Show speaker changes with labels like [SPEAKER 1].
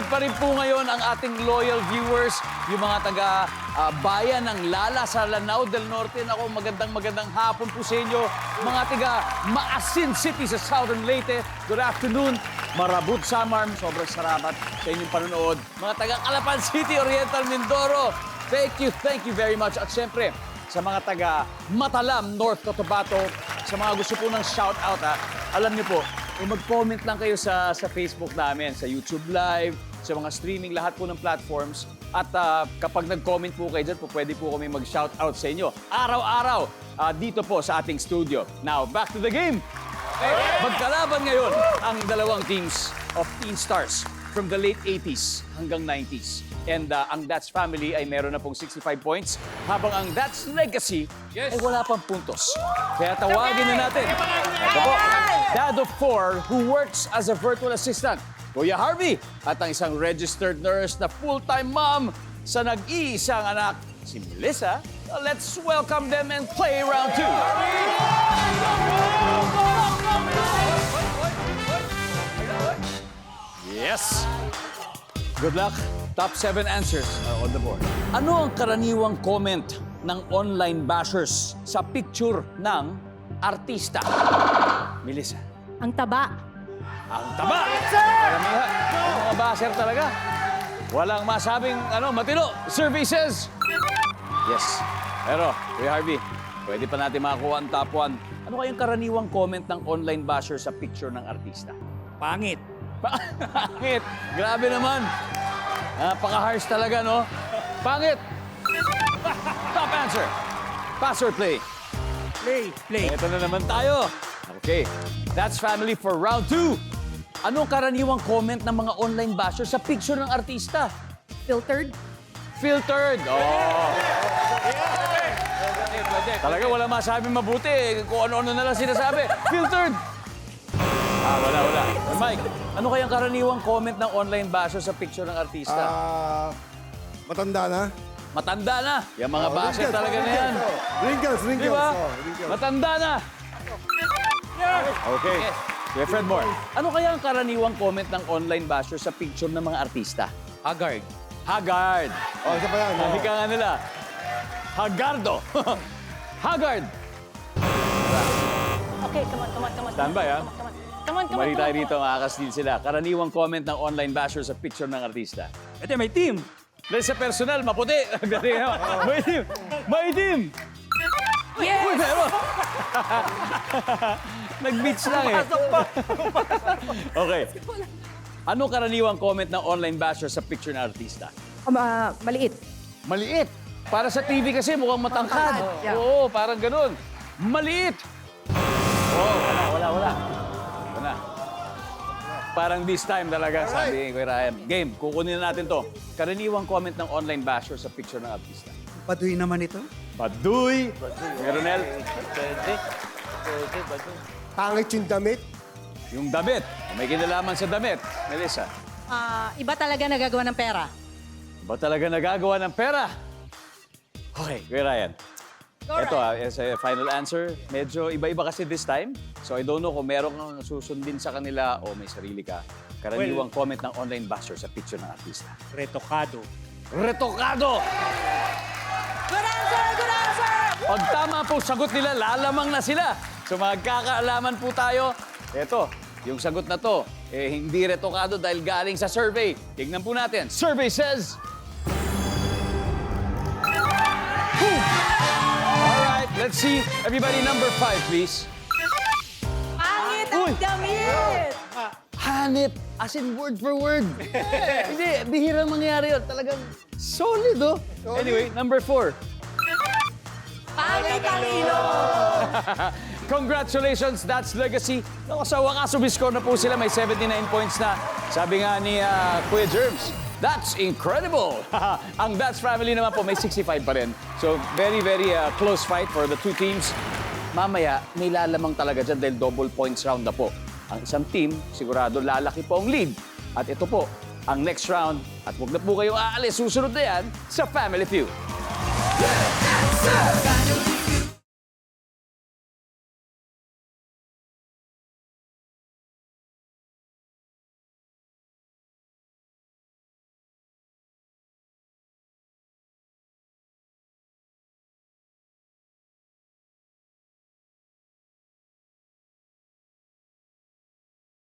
[SPEAKER 1] pa rin po ngayon ang ating loyal viewers, yung mga taga-bayan ng Lala sa Lanao del Norte. Ako, magandang hapon po sa inyo. Mga taga Maasin City sa Southern Leyte, good afternoon. Marabut Samar, sobrang salamat sa inyong panonood. Mga taga Calapan City, Oriental Mindoro, thank you very much. At syempre, sa mga taga Matalam, North Cotabato, sa mga gusto po ng shout-out, alam niyo po, mag-comment lang kayo sa Facebook namin, sa YouTube Live, sa mga streaming, lahat po ng platforms. At kapag nag-comment po kayo dyan, pwede po kami mag-shoutout sa inyo. Araw-araw, dito po sa ating studio. Now, back to the game! Magkalaban ngayon ang dalawang teams of Teen Stars from the late 80s hanggang 90s. And ang That's Family ay meron na pong 65 points, habang ang That's Legacy ay wala pang puntos. Kaya tawagin na natin. Ito po, Dad of 4 who works as a virtual assistant, Kuya Harvey, at ang isang registered nurse na full-time mom sa nag-iisang anak, si Melissa. Let's welcome them and play round 2. Yes! Good luck. Top 7 answers are on the board. Ano ang karaniwang comment ng online bashers sa picture ng artista? Melissa.
[SPEAKER 2] Ang taba.
[SPEAKER 1] Ang taba! Karamihan. Ang mga basher talaga. Walang masabing matino. Survey says... Yes. Pero, Kuya Harvey, pwede pa natin makakuha ang top 1. Ano kayang karaniwang comment ng online basher sa picture ng artista?
[SPEAKER 3] Pangit.
[SPEAKER 1] Pangit! Grabe naman. Napaka-harsh talaga, no? Pangit! Top answer. Pass or play?
[SPEAKER 3] Play.
[SPEAKER 1] Ito na naman tayo. Okay. That's Family for round 2. Anong karaniwang comment ng mga online bashers sa picture ng artista?
[SPEAKER 2] Filtered.
[SPEAKER 1] Filtered. Oh. Talaga wala masabing mabuti. Kung ano-ano na lang sinasabi. Filtered. Wala. Mike, ano kayang karaniwang comment ng online basher sa picture ng artista?
[SPEAKER 4] Matanda na.
[SPEAKER 1] Matanda na. Yung mga basher talaga na yan.
[SPEAKER 4] Wrinkles.
[SPEAKER 1] Di ba? Matanda na. Okay. Kuya Fred Moore, ano kaya ang karaniwang comment ng online basher sa picture ng mga artista?
[SPEAKER 3] Haggard.
[SPEAKER 1] Haggard.
[SPEAKER 4] Oh, isa pa yan.
[SPEAKER 1] Sabi ka nga nila. Hagardo. Haggard.
[SPEAKER 2] Okay, come on.
[SPEAKER 1] Standby, ha?
[SPEAKER 2] Come on.
[SPEAKER 1] Kumari tayo rito, makakastil sila. Karaniwang comment ng online basher sa picture ng artista.
[SPEAKER 3] Ito, may team.
[SPEAKER 1] Dahil sa personal, maputi. May team. May team.
[SPEAKER 2] Yes!
[SPEAKER 1] Uy, meron. Nag-beach lang eh. Okay. Ano karaniwang comment ng online basher sa picture ng artista?
[SPEAKER 2] Maliit.
[SPEAKER 1] Maliit. Para sa TV kasi mukhang matangkad.
[SPEAKER 2] Matangkad, yeah.
[SPEAKER 1] Oo, parang ganun. Maliit. Oh, wala. Parang this time talaga, sabi ni Kuya Ryan. Game, kukunin na natin to. Karaniwang comment ng online basher sa picture ng artista.
[SPEAKER 5] Paduy naman ito.
[SPEAKER 1] Paduy. Meronel.
[SPEAKER 4] Pangit yung damit.
[SPEAKER 1] Yung damit. May kinalaman sa damit. Melissa.
[SPEAKER 2] Iba talaga nagagawa ng pera.
[SPEAKER 1] Ba talaga nagagawa ng pera? Okay, Kuya Ryan. Ito as a final answer, medyo iba-iba kasi this time. So I don't know kung meron kang susundin sa kanila o may sarili ka. Karaniwang comment ng online basher sa picture ng artista.
[SPEAKER 3] Retokado.
[SPEAKER 1] Retokado!
[SPEAKER 2] Good answer!
[SPEAKER 1] Pag tama po sagot nila, lalamang na sila. So magkakaalaman po tayo. Ito, yung sagot na to, hindi retokado dahil galing sa survey. Tignan po natin. Survey says... Alright, let's see. Everybody, number 5, please.
[SPEAKER 2] Pangit
[SPEAKER 1] Uy!
[SPEAKER 2] ang damit!
[SPEAKER 1] Hanip, as in word for word. Hindi, bihirang mangyari yun. Talagang solid, oh. Anyway, number 4.
[SPEAKER 2] Pangit ang ilong!
[SPEAKER 1] Congratulations, That's Legacy. Naku, sa wakas, umiscore na po sila. May 79 points na. Sabi nga ni Kuya Germs, that's incredible! Ang That's Family naman po, may 65 pa rin. So, very close fight for the two teams. Mamaya, may lalamang talaga dyan dahil double points round na po. Ang isang team, sigurado lalaki po ang lead. At ito po, ang next round. At huwag na po kayong aalis. Susunod na yan sa Family Feud.
[SPEAKER 6] Family